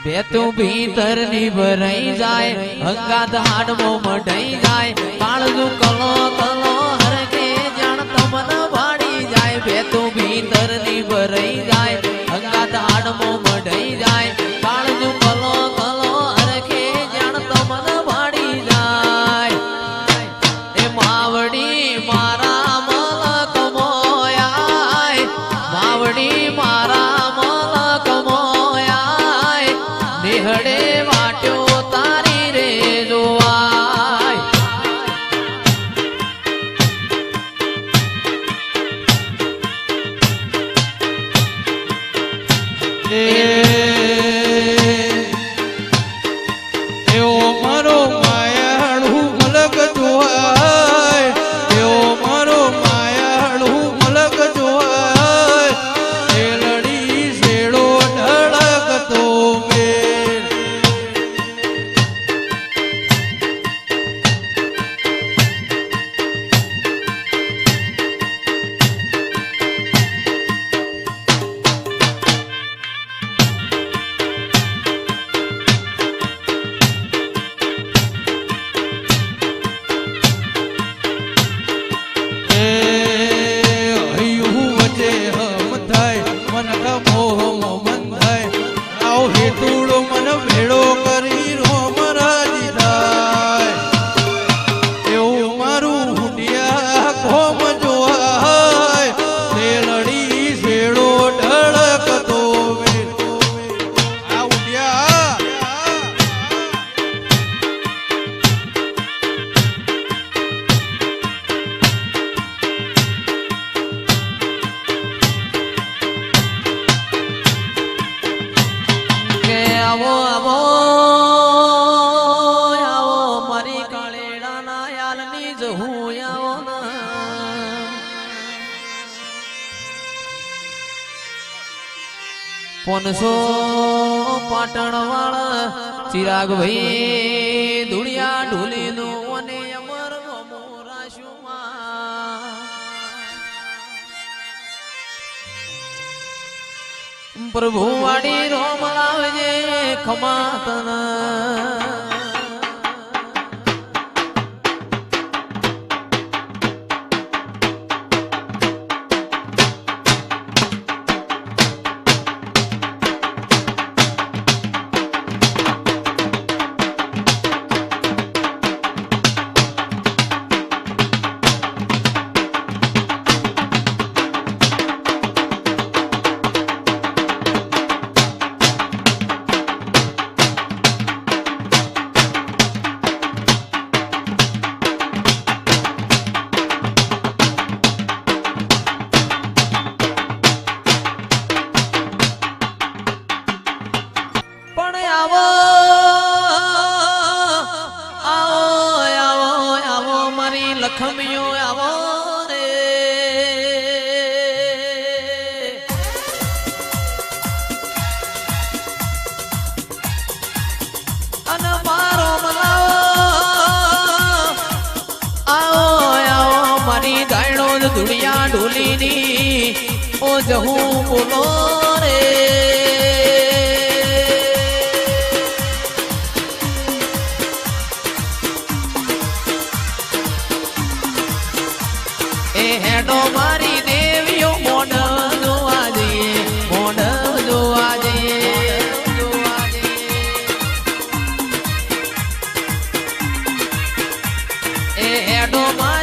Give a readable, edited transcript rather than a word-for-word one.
બેતું ભીતર ની ભરાઈ જાય હંગાત હાડમો મઢાઈ જાય કાળજુ કલો કલો હરકે જાણ તમન ભાડી જાય બેતું ભીતર ની ભરાઈ જાય હંગાત હાડમો મઢાઈ જાય કાળજુ કલો કલો હરકે જાણ તમન ભાડી જાય એ માવડી મારા મલક મોયાય માવડી મારા મલક મોયાય નિહળે વાટ્યો તારી રે જોવાય એવો મારો માયાળું મલક જોવાય એવો મારો માયાળું મલક જોવાય એ લડી શેડો ઢળકતો મેલ આવો આવો આવો મારી કાળેડાના યાલની જહું આવો પોનસો પાટણ વાળા ચિરાગ ભાઈ ધુળિયા ઢોલી નું અને અમર પ્રભુ વાડી રોમ લાવજે ખમાતન લખમિયો આવો રે અને મારો મલાવો આવો આવો મારી દાયણો ધુળિયા ઢોલીની ઓ જહું બોલો રે હેડો મારી દેવીઓ મોઢ જોવા જઈએ મોઢ જોવા જઈએ એ હેડો મારી